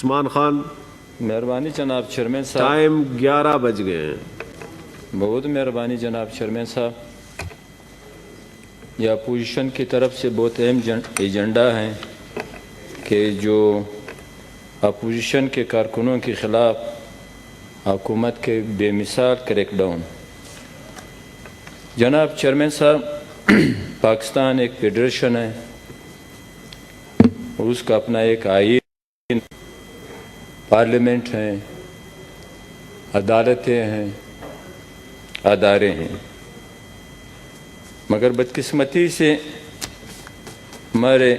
عثمان خان، مہربانی جناب چیئرمین صاحب. ٹائم 11 بج گئے ہیں. بہت مہربانی جناب چیئرمین صاحب. یہ اپوزیشن کی طرف سے بہت اہم ایجنڈا ہے کہ جو اپوزیشن کے کارکنوں کے خلاف حکومت کے بے مثال کریک ڈاؤن. جناب چیئرمین صاحب، پاکستان ایک فیڈریشن ہے، اس کا اپنا ایک آئین، پارلیمنٹ ہیں، عدالتیں ہیں، ادارے ہیں. مگر بدقسمتی سے ہمارے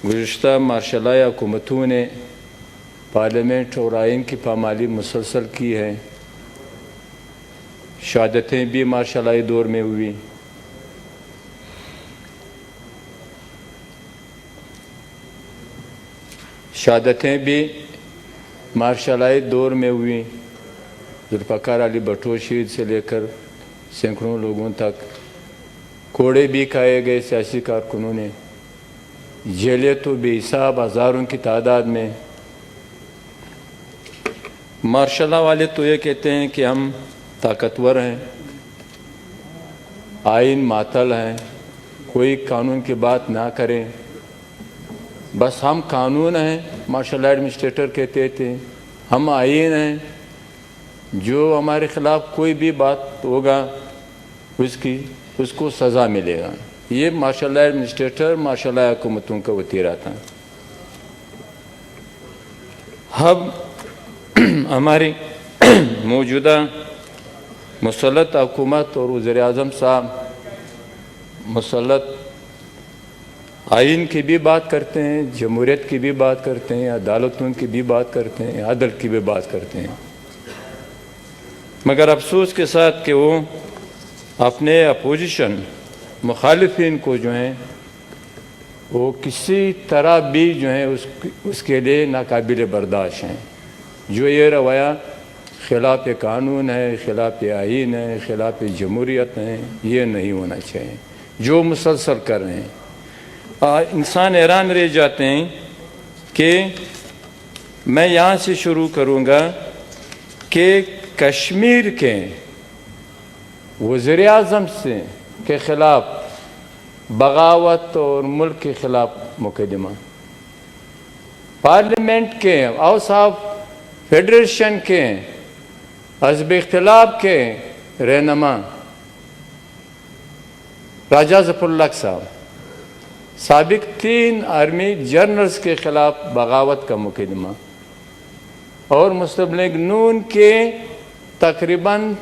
گزشتہ مارشالائی حکومتوں نے پارلیمنٹ اور آئین کی پامالی مسلسل کی ہے. شہادتیں بھی مارشالائی دور میں ہوئی. شہادتیں بھی مارشالائی دور میں ہوئی. ذوالفقار علی بھٹو شہید سے لے کر سینکڑوں لوگوں تک کوڑے بھی کھائے گئے. سیاسی کارکنوں نے جیلیں تو بے حساب ہزاروں کی تعداد میں. مارشاء اللہ والے تو یہ کہتے ہیں کہ ہم طاقتور ہیں، آئین معطل ہیں، کوئی قانون کی بات نہ کریں، بس ہم قانون ہیں. مارشاء اللہ ایڈمنسٹریٹر کہتے تھے ہم آئین ہیں، جو ہمارے خلاف کوئی بھی بات ہوگا اس کو سزا ملے گا. یہ مارشاء اللہ ایڈمنسٹریٹر مارشاء اللہ حکومتوں کا وتیرہ تھا. اب ہماری موجودہ مسلط حکومت اور وزیر اعظم صاحب مسلط آئین کی بھی بات کرتے ہیں، جمہوریت کی بھی بات کرتے ہیں، عدالتوں کی بھی بات کرتے ہیں، عدل کی بھی بات کرتے ہیں. مگر افسوس کے ساتھ کہ وہ اپنے اپوزیشن مخالفین کو جو ہیں وہ کسی طرح بھی جو ہیں اس کے لیے ناقابل برداشت ہیں. جو یہ رویہ خلاف قانون ہے، خلاف آئین ہے، خلاف جمہوریت ہے، یہ نہیں ہونا چاہیے جو مسلسل کر رہے ہیں. انسان حیران رہ جاتے ہیں کہ میں یہاں سے شروع کروں گا کہ کشمیر کے وزیر اعظم کے خلاف بغاوت اور ملک کے خلاف مقدمہ، پارلیمنٹ کے اوصاف فیڈریشن کے حزب اختلاف کے رہنما راجہ ظفر الحق صاحب، سابق 3 آرمی جنرلز کے خلاف بغاوت کا مقدمہ، اور مسلم لیگ نون کے تقریباً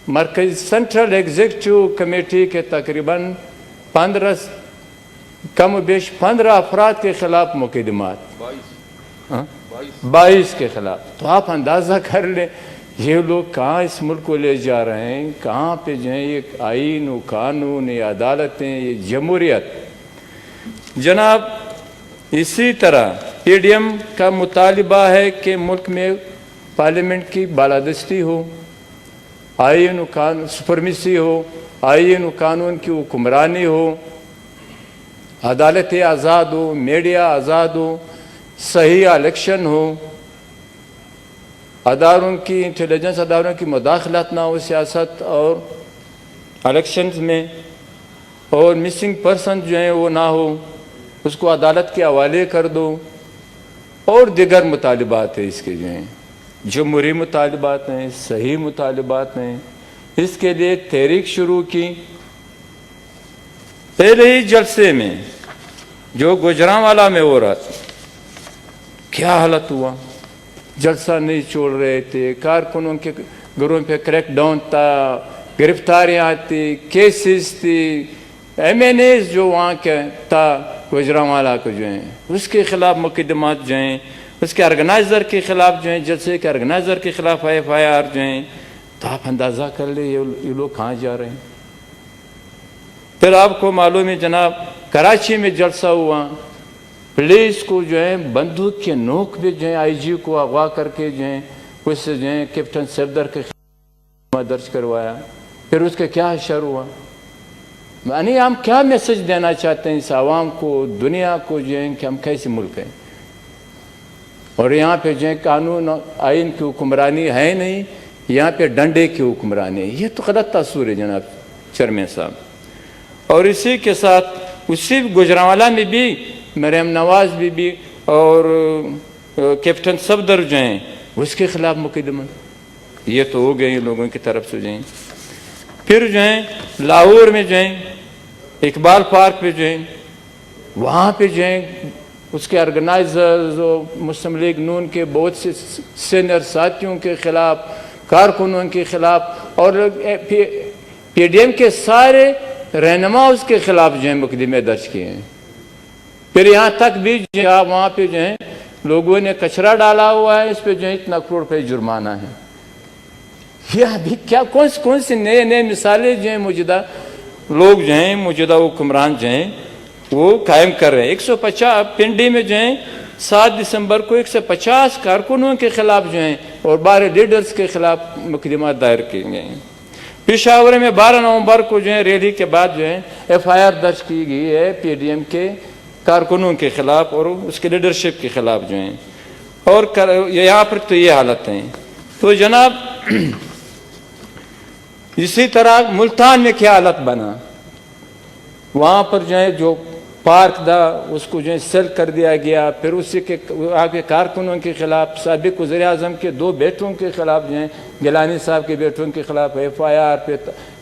مرکزی سینٹرل ایگزیکٹو کمیٹی کے تقریباً 15 کم و بیش 15 افراد کے خلاف مقدمات، 22 کے خلاف. تو آپ اندازہ کر لیں یہ لوگ کہاں اس ملک کو لے جا رہے ہیں، کہاں پہ جو ہیں یہ آئین و قانون، یہ عدالتیں، یہ جمہوریت. جناب اسی طرح پی ڈی ایم کا مطالبہ ہے کہ ملک میں پارلیمنٹ کی بالادستی ہو، آئین و قانون سپرمیسی ہو، آئین و قانون کی حکمرانی ہو، عدالتیں آزاد ہو، میڈیا آزاد ہو، صحیح الیکشن ہو، اداروں کی انٹیلیجنس اداروں کی مداخلت نہ ہو سیاست اور الیکشنز میں، اور مسنگ پرسن جو ہیں وہ نہ ہو، اس کو عدالت کے حوالے کر دو، اور دیگر مطالبات ہیں اس کے جو ہیں جمہوری مطالبات ہیں، صحیح مطالبات ہیں. اس کے لیے تحریک شروع کی. پہلے ہی جلسے میں جو گوجرانوالا میں ہو رہا تھا کیا حالت ہوا، جلسہ نہیں چھوڑ رہے تھے، کارکنوں کے گھروں پہ کریک ڈاؤن تھا، گرفتاریاں تھی، کیسز تھی، ایم این ایز جو وہاں کے تھا گوجرانوالا کو جو ہیں اس کے خلاف مقدمات جو ہیں، اس کے آرگنائزر کے خلاف جو ہیں، جلسے کے آرگنائزر کے خلاف ایف آئی آر جو ہیں. تو آپ اندازہ کر لیں یہ لوگ کہاں جا رہے ہیں. پھر آپ کو معلوم ہے جناب کراچی میں جلسہ ہوا، پولیس کو جو ہے بندوق کے نوک پہ جو ہے آئی جی کو اغوا کر کے جو ہے اس سے جو ہے کیپٹن صفدر کے خلاف درج کروایا. پھر اس کا کیا حشر ہوا. یعنی ہم کیا میسج دینا چاہتے ہیں اس عوام کو، دنیا کو جو ہے کہ ہم کیسے ملک ہیں. اور یہاں پہ جو ہے قانون آئین کی حکمرانی ہے نہیں، یہاں پہ ڈنڈے کی حکمرانی ہے۔ یہ تو غلط تصور ہے جناب چیئرمین صاحب۔ اور اسی کے ساتھ اسی گوجرانوالا میں بھی مریم نواز بھی اور کیپٹن صفدر جو ہیں اس کے خلاف مقدمہ، یہ تو ہو گئے لوگوں کی طرف سے جو ہیں۔ پھر جو ہیں لاہور میں جو ہیں اقبال پارک پہ جو ہیں وہاں پہ جو ہیں اس کے آرگنائزرز اور مسلم لیگ نون کے بہت سے سینئر ساتھیوں کے خلاف، کارکنوں کے خلاف اور پی ڈی ایم کے سارے رہنما اس کے خلاف جو ہیں مقدمے درج کیے ہیں۔ پھر یہاں تک بھی جو ہے وہاں پہ جو ہیں لوگوں نے کچرا ڈالا ہوا ہے، اس پہ جو ہے اتنا کروڑ روپے جرمانہ ہے۔ یہ ابھی کیا کون سی نئے مثالیں جو ہیں موجودہ لوگ جو ہیں موجودہ حکمران جو ہیں وہ قائم کر رہے ہیں۔ 150 پنڈی میں جو ہیں 7 دسمبر کو 150 کارکنوں کے خلاف جو ہیں اور 12 لیڈرز کے خلاف مقدمات دائر کیے گئے ہیں۔ پشاور میں 12 نومبر کو جو ہے ریلی کے بعد جو ہے ایف آئی آر درج کی گئی ہے پی ڈی ایم کے کارکنوں کے خلاف اور اس کے لیڈرشپ کے خلاف جو ہیں، اور یہاں پر تو یہ حالت ہیں۔ تو جناب اسی طرح ملتان میں کیا حالت بنا، وہاں پر جو ہے جو پارک تھا اس کو جو ہے سیل کر دیا گیا، پھر اسی کے وہاں کے کارکنوں کے خلاف، سابق وزیر اعظم کے 2 بیٹوں کے خلاف جو ہیں گیلانی صاحب کے بیٹوں کے خلاف ایف آئی آر پہ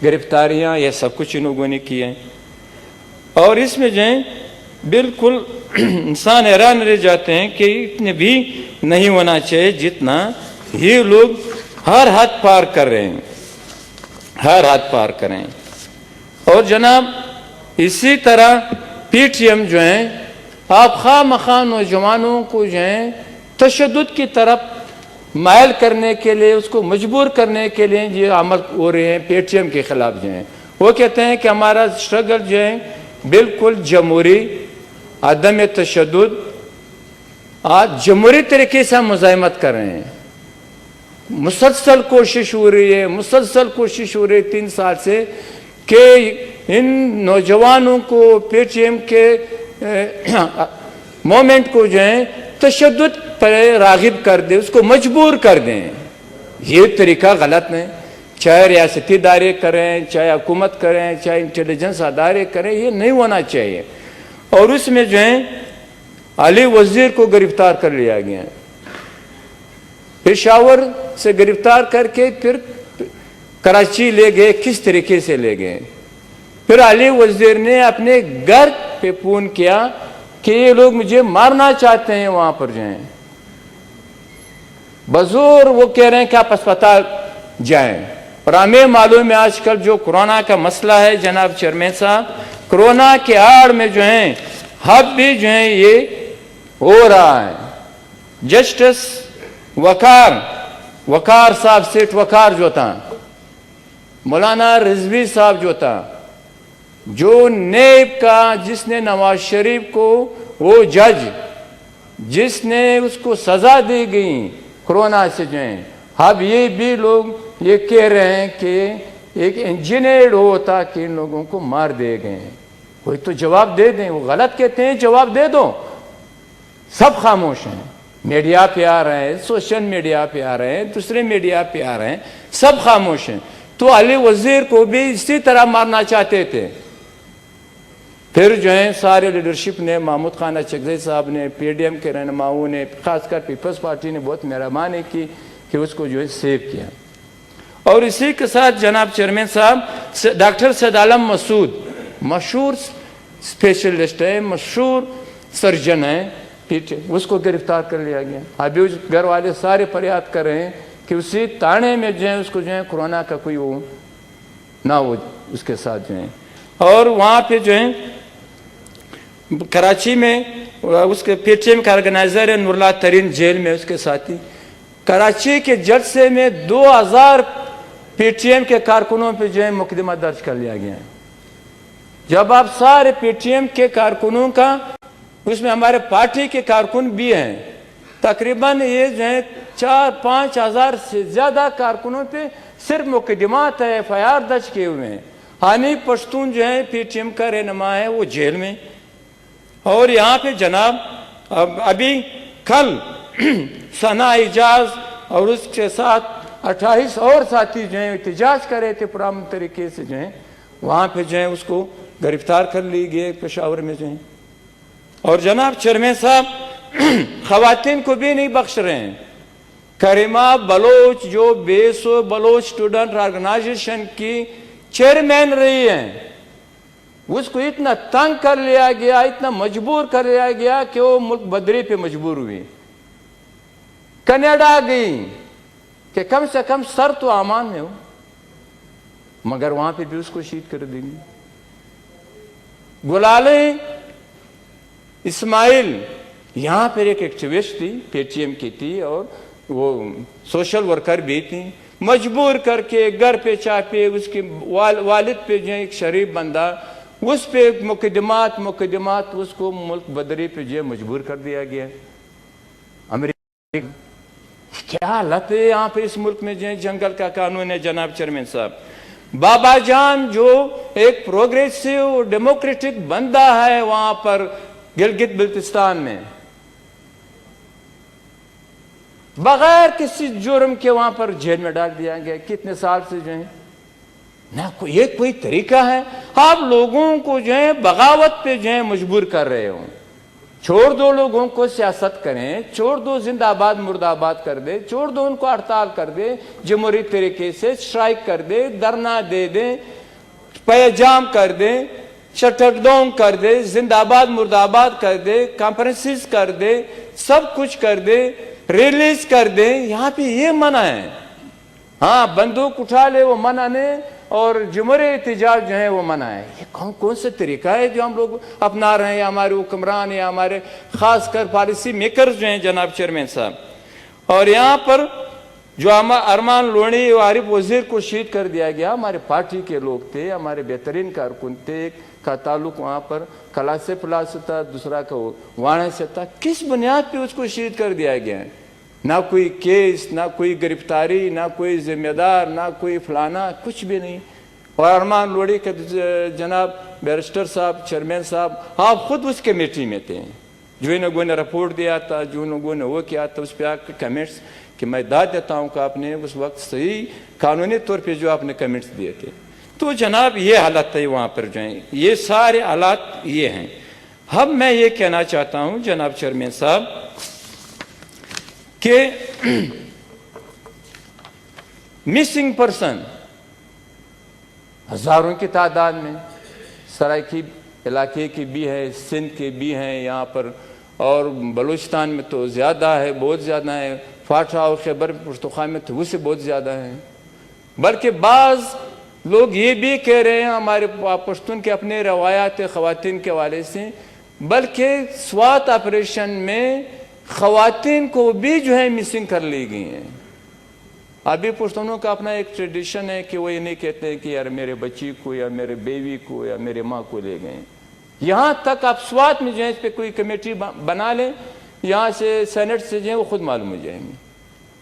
گرفتاریاں، یہ سب کچھ ان لوگوں نے کیے ہیں۔ اور اس میں جو ہے بالکل انسان حیران رہ جاتے ہیں کہ اتنے بھی نہیں ہونا چاہیے جتنا یہ لوگ ہر حد پار کر رہے ہیں، ہر حد پار کریں۔ اور جناب اسی طرح پی ٹی ایم جو ہیں آپ خواہ مخواہ نوجوانوں کو جو ہیں تشدد کی طرف مائل کرنے کے لیے، اس کو مجبور کرنے کے لیے یہ عمل ہو رہے ہیں پی ٹی ایم کے خلاف جو ہیں۔ وہ کہتے ہیں کہ ہمارا اسٹرگل جو ہے بالکل جمہوری، عدم تشدد، آج جمہوری طریقے سے ہم مزاحمت کر رہے ہیں۔ مسلسل کوشش ہو رہی ہے 3 سال سے کہ ان نوجوانوں کو پی ٹی ایم کے مومنٹ کو جو ہے تشدد پر راغب کر دیں، اس کو مجبور کر دیں۔ یہ طریقہ غلط ہے، چاہے ریاستی ادارے کریں، چاہے حکومت کریں، چاہے انٹیلیجنس ادارے کریں، یہ نہیں ہونا چاہیے۔ اور اس میں جو ہے علی وزیر کو گرفتار کر لیا گیا، پشاور سے گرفتار کر کے پھر کراچی لے گئے، کس طریقے سے لے گئے۔ پھر علی وزیر نے اپنے گھر پہ فون کیا کہ یہ لوگ مجھے مارنا چاہتے ہیں، وہاں پر جو ہیں بزور وہ کہہ رہے ہیں کہ آپ اسپتال جائیں۔ اور ہمیں معلوم ہے آج کل جو کورونا کا مسئلہ ہے جناب چیئرمین صاحب، کورونا کے آڑ میں جو ہیں اب بھی جو ہیں یہ ہو رہا ہے۔ جسٹس وقار صاحب، سیٹ وقار جو تھا، مولانا رضوی صاحب جو تھا، جو نیب کا جس نے نواز شریف کو، وہ جج جس نے اس کو سزا دی گئی کورونا سے جو ہیں، اب یہ بھی لوگ یہ کہہ رہے ہیں کہ ایک انجینئرڈ ہوتا کہ ان لوگوں کو مار دے گئے ہیں۔ کوئی تو جواب دے دیں، وہ غلط کہتے ہیں جواب دے دو۔ سب خاموش ہیں، میڈیا پہ آ رہے ہیں، سوشل میڈیا پہ آ رہے ہیں، دوسرے میڈیا پہ آ رہے ہیں، سب خاموش ہیں۔ تو علی وزیر کو بھی اسی طرح مارنا چاہتے تھے۔ پھر جو ہیں سارے لیڈرشپ نے، محمود خان اچکزئی صاحب نے، پی ڈی ایم کے رہنماؤں نے، خاص کر پیپلز پارٹی نے بہت مہربانی کی کہ اس کو جو ہے سیو کیا۔ اور اسی کے ساتھ جناب چیئرمین صاحب ڈاکٹر سید عالم مسعود مشہور اسپیشلسٹ ہے، مشہور سرجن ہے، اس کو گرفتار کر لیا گیا۔ ابھی اس گھر والے سارے فریاد کر رہے ہیں کہ اسی تانے میں جو ہے اس کو جو ہے کورونا کا کوئی وہ نہ ہو اس کے ساتھ جو ہے۔ اور وہاں پہ جو ہے کراچی میں اس کے پی ٹی ایم کا آرگنائزر ہے نور اللہ ترین جیل میں، اس کے ساتھی کراچی کے جلسے میں 2000 پی ٹی ایم کے کارکنوں پہ جو ہے مقدمہ درج کر لیا گیا ہے۔ جب آپ سارے پی ٹی ایم کے کارکنوں کا، اس میں ہمارے پارٹی کے کارکن بھی ہیں، تقریباً یہ جو ہے 4-5 ہزار سے زیادہ کارکنوں پہ صرف مقدمات ہے، ایف آئی آر درج کیے ہوئے ہیں۔ حانی پشتون جو ہے پی ٹی ایم کا رہنما ہے، وہ جیل میں۔ اور یہاں پہ جناب ابھی کل ثنا اعجاز اور اس کے ساتھ 28 اور ساتھی جو ہیں احتجاج کر رہے تھے پرامن طریقے سے جو ہیں، وہاں پہ جو ہے اس کو گرفتار کر لی گئے پشاور میں جو ہیں۔ اور جناب چیئرمین صاحب خواتین کو بھی نہیں بخش رہے ہیں۔ کریمہ بلوچ جو بیسو بلوچ اسٹوڈنٹ آرگنائزیشن کی چیئرمین رہی ہیں، اس کو اتنا تنگ کر لیا گیا، اتنا مجبور کر لیا گیا کہ وہ ملک بدری پہ مجبور ہوئی، کینیڈا گئی کہ کم سے کم سر تو امان میں ہو، مگر وہاں پہ بھی اس کو شہید کر دیں گے۔ گلالے اسماعیل یہاں پر ایک ایکٹیوسٹ تھی، پی ٹی ایم کی تھی اور وہ سوشل ورکر بھی تھی، مجبور کر کے گھر پہ چاپے، اس کے والد پہ جو ایک شریف بندہ، اس پہ مقدمات اس کو ملک بدری پہ جو مجبور کر دیا گیا۔ امریکہ کیا حالت ہے یہاں پہ اس ملک میں جو جنگل کا قانون ہے جناب چیئرمین صاحب۔ بابا جان جو ایک پروگریسو ڈیموکریٹک بندہ ہے وہاں پر گلگت بلتستان میں، بغیر کسی جرم کے وہاں پر جیل میں ڈال دیا گیا، کتنے سال سے جو ہے نہ یہ کوئی طریقہ ہے؟ آپ لوگوں کو جو ہے بغاوت پہ جو ہے مجبور کر رہے ہو۔ چھوڑ دو لوگوں کو سیاست کریں، چھوڑ دو زندہ آباد مرد آباد کر دے، چھوڑ دو ان کو ہڑتال کر دے، جمہوری طریقے سے اسٹرائک کر دے، دھرنا دے دیں، پیجام کر دیں، شٹر ڈاؤن کر دے، زندہ آباد مرد آباد کر دے، کانفرنسز کر دے، سب کچھ کر دے، ریلیز کر دے۔ یہاں پہ یہ منع ہے، ہاں بندوق اٹھا لے وہ منع نہیں، اور جمہوری احتجاج جو ہے وہ منع ہے۔ یہ کون سے طریقہ ہے جو ہم لوگ اپنا رہے ہیں، یا ہمارے حکمران یا ہمارے خاص کر پالیسی میکرز جو ہیں جناب چیئرمین صاحب۔ اور یہاں پر جو ارمان لونی و عارف وزیر کو شہید کر دیا گیا، ہمارے پارٹی کے لوگ تھے، ہمارے بہترین کارکن تھے، ایک کا تعلق وہاں پر کلا سے پلا سے تھا، دوسرا کا وانے سے تھا، کس بنیاد پہ اس کو شہید کر دیا گیا ہے؟ نہ کوئی کیس، نہ کوئی گرفتاری، نہ کوئی ذمہ دار، نہ کوئی فلانا، کچھ بھی نہیں۔ اور ارمان لوڑی کے جناب بیرسٹر صاحب، چیئرمین صاحب، آپ خود اس کمیٹی میں تھے، جو ان لوگوں نے رپورٹ دیا تھا، جو ان لوگوں نے وہ کیا تھا، اس پہ آپ کے کمنٹس کہ میں داد دیتا ہوں کہ آپ نے اس وقت صحیح قانونی طور پہ جو آپ نے کمنٹس دیے تھے۔ تو جناب یہ حالت ہے وہاں پر جو ہیں، یہ سارے حالات یہ ہیں۔ اب میں یہ کہنا چاہتا ہوں جناب چیئرمین صاحب کہ مسنگ پرسن ہزاروں کی تعداد میں، سرائکی علاقے کی بھی ہے، سندھ کے بھی ہیں یہاں پر، اور بلوچستان میں تو زیادہ ہے، بہت زیادہ ہے، فاٹا اور خیبر پختونخوا میں تو وہ سے بہت زیادہ ہے۔ بلکہ بعض لوگ یہ بھی کہہ رہے ہیں ہمارے پشتون کے اپنے روایات خواتین کے حوالے سے، بلکہ سوات آپریشن میں خواتین کو بھی جو ہے مسنگ کر لی گئی ہیں۔ ابھی پشتونوں کا اپنا ایک ٹریڈیشن ہے کہ وہ یہ نہیں کہتے ہیں کہ یار میرے بچی کو یا میرے بیوی کو یا میرے ماں کو لے گئے۔ یہاں تک آپ سوات میں جو ہے اس پہ کوئی کمیٹی بنا لیں، یہاں سے سینٹ سے جو ہے وہ خود معلوم ہو جائیں گے۔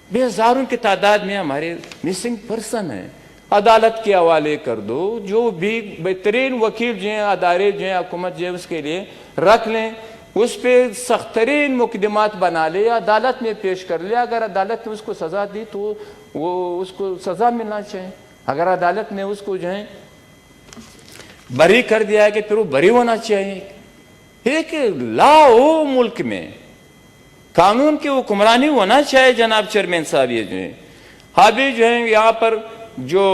بے ہزاروں کی تعداد میں ہمارے مسنگ پرسن ہیں۔ عدالت کے حوالے کر دو، جو بھی بہترین وکیل جو ہیں، ادارے جو ہیں، حکومت جو ہے اس کے لیے رکھ لیں، اس پہ سخت ترین مقدمات بنا لے، عدالت میں پیش کر لے۔ اگر عدالت نے اس کو سزا دی تو وہ اس کو سزا ملنا چاہیے، اگر عدالت نے اس کو جو ہے بری کر دیا ہے کہ پھر وہ بری ہونا چاہیے۔ ایک لا ہو ملک میں، قانون کی حکمرانی ہونا چاہیے جناب چیئرمین صاحب۔ یہ جو ہے ابھی جو ہے یہاں پر جو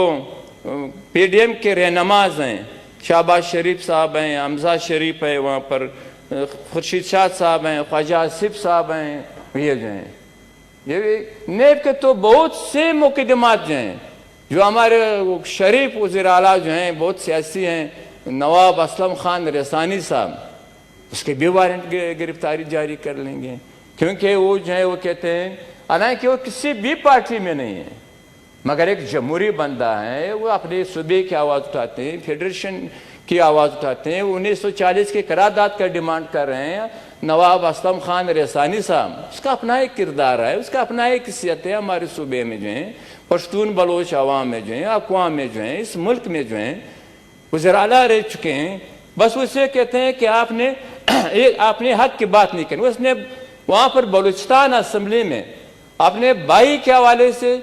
پی ڈی ایم کے رہنماز ہیں، شہباز شریف صاحب ہیں، حمزہ شریف ہے وہاں پر، خورشید شاہ صاحب ہیں، خواجہ آصف صاحب ہیں، یہ جو ہیں یہ نیب کے تو بہت سے مقدمات جو ہیں، جو ہمارے شریف وزیر اعلیٰ جو ہیں بہت سیاسی ہیں، نواب اسلم خان رسانی صاحب، اس کے بھی وارنٹ گرفتاری جاری کر لیں گے، کیونکہ وہ جو ہے وہ کہتے ہیں حالانکہ وہ کسی بھی پارٹی میں نہیں ہے، مگر ایک جمہوری بندہ ہے، وہ اپنے صوبے کی آواز اٹھاتے ہیں، فیڈریشن کی آواز اٹھاتے ہیں، 1940 کے قرارداد کا ڈیمانڈ کر رہے ہیں۔ نواب اسلم خان رسانی صاحب، اس کا اپنا ایک کردار ہے، اس کا اپنا ایک حیثیت ہے ہمارے صوبے میں جو ہیں، پشتون بلوچ عوام میں جو ہیں، اقوام میں جو ہیں، اس ملک میں جو ہیں وزیر اعلیٰ رہ چکے ہیں۔ بس اسے کہتے ہیں کہ آپ نے حق کی بات نہیں کرنی۔ اس نے وہاں پر بلوچستان اسمبلی میں اپنے بھائی کے حوالے سے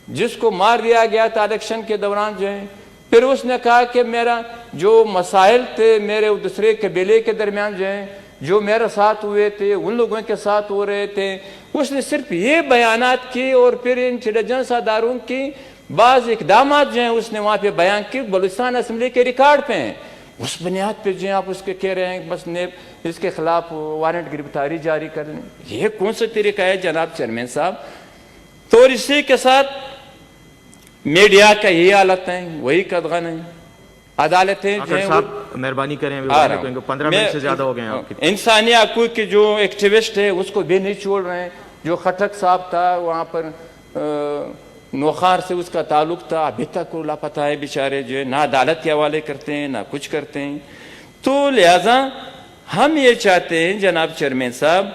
جس کو مار دیا گیا تھا الیکشن کے دوران جو ہے، پھر اس نے کہا کہ میرا جو مسائل تھے میرے دوسرے قبیلے کے درمیان جو ہیں، جو میرے ساتھ ہوئے تھے ان لوگوں کے ساتھ ہو رہے تھے، اس نے صرف یہ بیانات کی اور پھر انٹیلیجنس اداروں کی بعض اقدامات جو ہیں اس نے وہاں پہ بیان کی، بلوچستان اسمبلی کے ریکارڈ پہ ہیں۔ اس بنیاد پہ جو ہیں آپ اس کے کہہ رہے ہیں بس اس کے خلاف وارنٹ گرفتاری جاری کر لیں، یہ کون سا طریقہ ہے جناب چیئرمین صاحب؟ تو اسی کے ساتھ میڈیا کا یہی حالت ہے، وہی قدغن ہے، عدالتیں جو ہیں صاحب مہربانی کریں، 15 منٹ سے زیادہ ہو گئے ہیں آپ کے۔ انسانی حقوق کے جو ایکٹیوسٹ ہے اس کو بھی نہیں چھوڑ رہے ہیں، جو خٹک صاحب تھا وہاں پر نوخار سے اس کا تعلق تھا، ابھی تک وہ لاپتہ ہے بیچارے، جو ہے نہ عدالت کے حوالے کرتے ہیں نہ کچھ کرتے ہیں۔ تو لہذا ہم یہ چاہتے ہیں جناب چیئرمین صاحب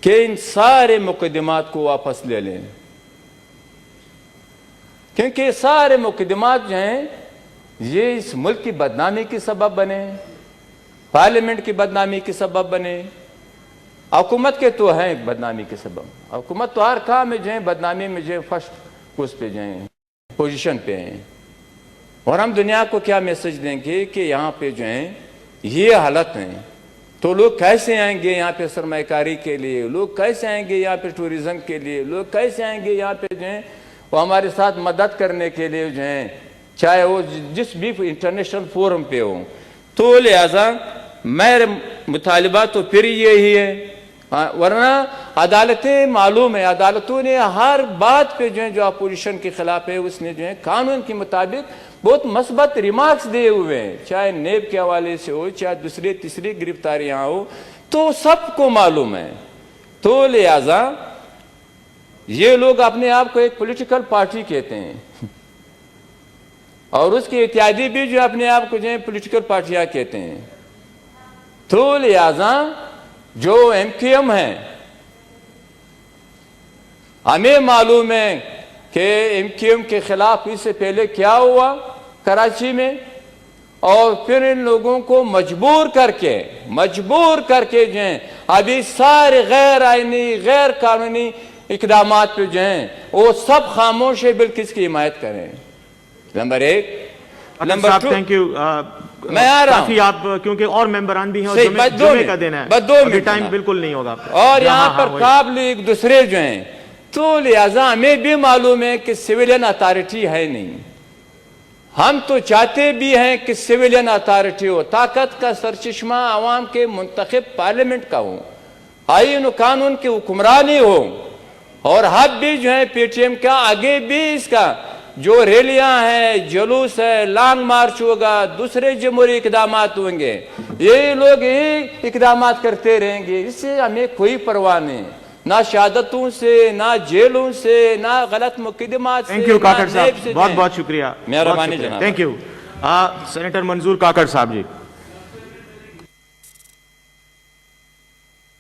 کہ ان سارے مقدمات کو واپس لے لیں، کیونکہ سارے مقدمات جو ہیں یہ اس ملک کی بدنامی کی سبب بنے، پارلیمنٹ کی بدنامی کی سبب بنے، حکومت کے تو ہیں بدنامی کے سبب، حکومت تو ہر کام میں جو ہے بدنامی میں جو ہے فرسٹ اس پہ جو ہیں پوزیشن پہ ہیں۔ اور ہم دنیا کو کیا میسج دیں گے کہ یہاں پہ جو ہیں یہ حالت ہیں، تو لوگ کیسے آئیں گے یہاں پہ سرمایہ کاری کے لیے، لوگ کیسے آئیں گے یہاں پہ ٹورزم کے لیے، لوگ کیسے آئیں گے یہاں پہ جو ہیں وہ ہمارے ساتھ مدد کرنے کے لیے جو ہیں، چاہے وہ جس بھی انٹرنیشنل فورم پہ ہو۔ تو لہذا میرے مطالبہ تو پھر یہی ہے، ورنہ عدالتیں معلوم ہے، عدالتوں نے ہر بات پہ جو ہے جو اپوزیشن کے خلاف ہے اس نے جو ہے قانون کے مطابق بہت مثبت ریمارکس دیے ہوئے ہیں، چاہے نیب کے حوالے سے ہو چاہے دوسری تیسری گرفتاریاں ہو، تو سب کو معلوم ہے۔ تو لہذا یہ لوگ اپنے آپ کو ایک پولیٹیکل پارٹی کہتے ہیں اور اس کے اتحادی بھی جو اپنے آپ کو جو ہے پولیٹیکل پارٹیاں کہتے ہیں۔ تو لہذا جو ایم کیو ایم ہے، ہمیں معلوم ہے کہ ایم کیو ایم کے خلاف اس سے پہلے کیا ہوا کراچی میں، اور پھر ان لوگوں کو مجبور کر کے جو ہیں ابھی سارے غیر آئینی غیر قانونی اقدامات پہ جو ہیں وہ سب خاموش ہے، بلکہ اس کی حمایت کریں۔ نمبر ایک۔ نمبر ٹو، تھینک یو، میں آ رہا ہوں کافی، آپ کیونکہ اور ممبران بھی ہیں اور صحیح، جمعے کا دن ہے، بس 2 منٹ ٹائم بالکل نہیں ہوگا، اور یہاں پر قابل ایک دوسرے جو ہیں، تو لہذا ہمیں بھی معلوم ہے کہ سویلین اتھارٹی ہے نہیں، ہم تو چاہتے بھی ہیں کہ سویلین اتھارٹی ہو، طاقت کا سرچشمہ عوام کے منتخب پارلیمنٹ کا ہو، آئین و قانون کی حکمرانی ہو، اور ہم بھی جو ہے پی ٹی ایم کا آگے بھی اس کا جو ریلیاں ہیں، جلوس ہے، لانگ مارچ ہوگا، دوسرے جمہوری اقدامات ہوں گے، یہ لوگ یہی اقدامات کرتے رہیں گے، اس سے ہمیں کوئی پرواہ نہیں، نہ شہادتوں سے، نہ جیلوں سے، نہ غلط مقدمات سے۔ تھینک یو کاکڑ صاحب، بہت بہت شکریہ، مہربانی جناب۔ Thank you. سینیٹر منظور کاکڑ صاحب جی۔